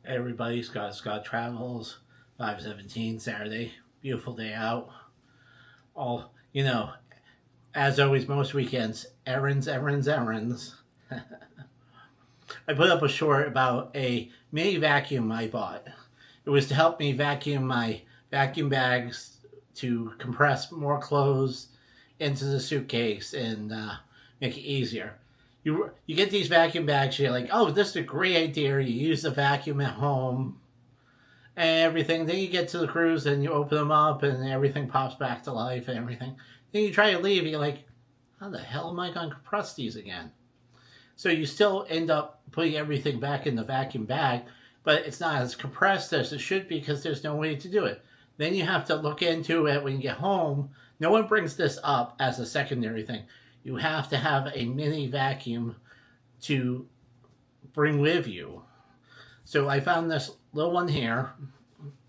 Everybody, Scott Travels, 517 Saturday. Beautiful day out. All, as always, most weekends, errands, errands, errands. I put up a short about a mini vacuum I bought. It was to help me vacuum my vacuum bags to compress more clothes into the suitcase and make it easier. You get these vacuum bags, you're like, oh, this is a great idea. You use the vacuum at home and everything. Then you get to the cruise and you open them up and everything pops back to life and everything. Then you try to leave, and you're like, how the hell am I going to compress these again? So you still end up putting everything back in the vacuum bag, but it's not as compressed as it should be because there's no way to do it. Then you have to look into it when you get home. No one brings this up as a secondary thing. You have to have a mini vacuum to bring with you. So I found this little one here.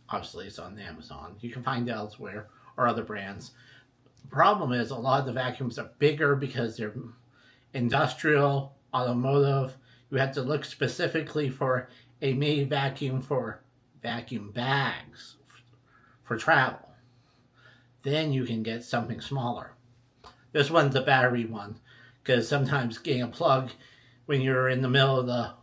Obviously, it's on Amazon. You can find it elsewhere or other brands. The problem is a lot of the vacuums are bigger because they're industrial, automotive. You have to look specifically for a mini vacuum for vacuum bags for travel. Then you can get something smaller. This one's a battery one because sometimes getting a plug when you're in the middle of the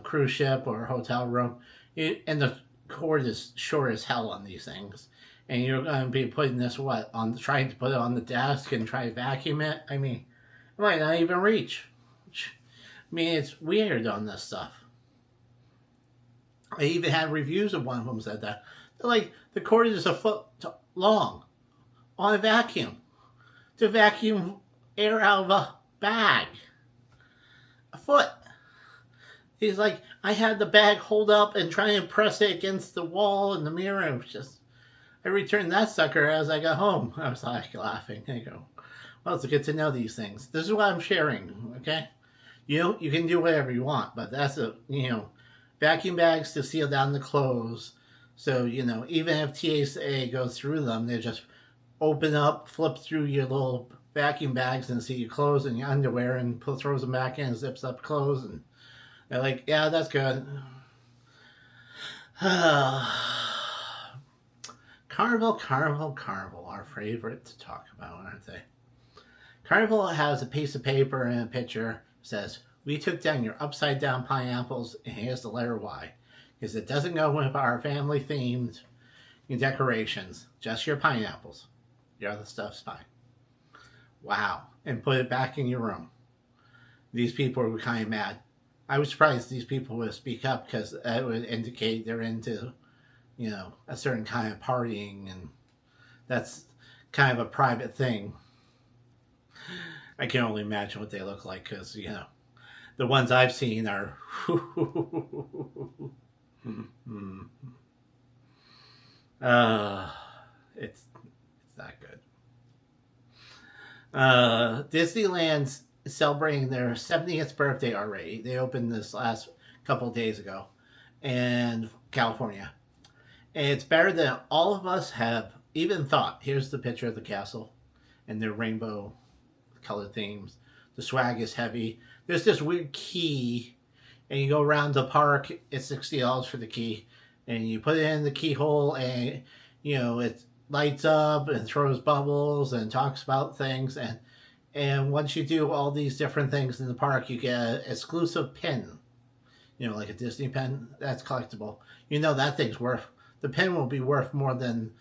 cruise ship or hotel room, and the cord is short as hell on these things, and you're going to be putting this on trying to put it on the desk and try to vacuum it. I mean, it might not even reach. I mean, it's weird on this stuff. I even had reviews of one of them said that. They're like, the cord is a foot long on a vacuum to vacuum air out of a bag. A foot. He's like, I had the bag hold up and try and press it against the wall and the mirror. It was just, I returned that sucker as I got home. I was like laughing. I go, well, it's good to know these things. This is what I'm sharing, okay? You can do whatever you want, but that's vacuum bags to seal down the clothes. So, even if TSA goes through them, they just open up, flip through your little vacuum bags and see your clothes and your underwear and throws them back in, zips up clothes, and they're like, yeah, that's good. Carnival, our favorite to talk about, aren't they? Carnival has a piece of paper and a picture. Says, we took down your upside down pineapples and here's the letter Y. Because it doesn't go with our family themed decorations. Just your pineapples. The other stuff's fine. Wow. And put it back in your room. These people were kind of mad. I was surprised these people would speak up because that would indicate they're into, a certain kind of partying, and that's kind of a private thing. I can only imagine what they look like because, the ones I've seen are. It's not good. Disneyland's celebrating their 70th birthday already. They opened this last couple of days ago in California. And it's better than all of us have even thought. Here's the picture of the castle and their rainbow color themes. The swag is heavy. There's this weird key, and you go around the park. It's $60 for the key, and you put it in the keyhole, and it lights up and throws bubbles and talks about things. And once you do all these different things in the park, you get an exclusive pin. Like a Disney pin that's collectible. That thing's worth. The pin will be worth more than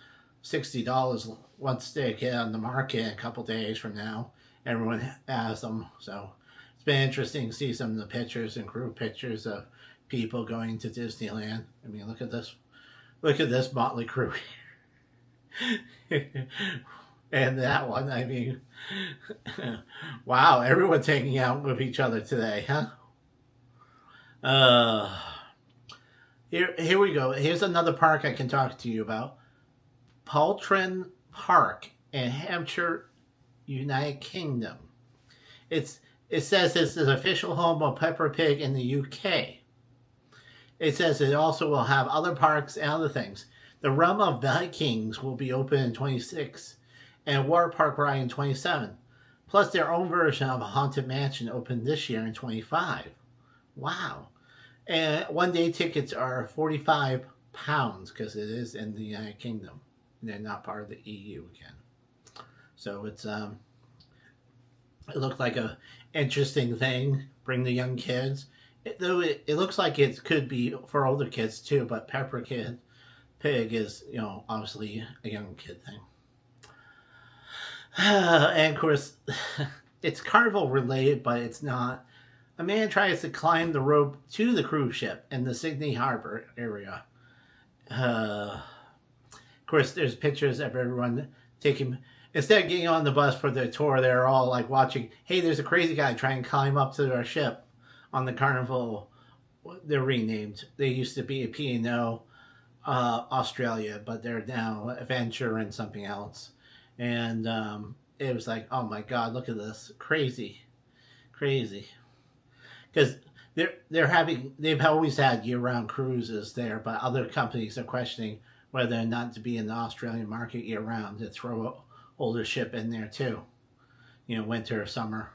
$60 once they get on the market in a couple days from now. Everyone has them, so it's been interesting to see some of the pictures and group pictures of people going to Disneyland. I mean, look at this motley crew, and that one. I mean, wow, everyone's hanging out with each other today, huh? Here we go. Here's another park I can talk to you about. Paltrin Park in Hampshire, United Kingdom. It says it's the official home of Peppa Pig in the UK. It says it also will have other parks and other things. The Realm of Vikings will be open in 26 and Water Park ride in 27. Plus their own version of a Haunted Mansion opened this year in 25. Wow. And one day tickets are £45 because it is in the United Kingdom. And they're not part of the EU again. So it looked like a interesting thing. Bring the young kids. Though it looks like it could be for older kids too, but Pig is, obviously a young kid thing. And of course, it's Carnival related, but it's not. A man tries to climb the rope to the cruise ship in the Sydney Harbor area. Of course, there's pictures of everyone taking. Instead of getting on the bus for the tour, they're all like watching. Hey, there's a crazy guy trying to climb up to our ship on the Carnival. They're renamed. They used to be a P&O Australia, but they're now Adventure and something else. And it was like, oh my God, look at this, crazy, crazy. Because they've always had year-round cruises there, but other companies are questioning whether or not to be in the Australian market year-round to throw a older ship in there too. Winter or summer,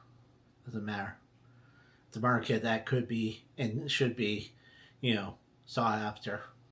doesn't matter. It's a market that could be and should be, sought after.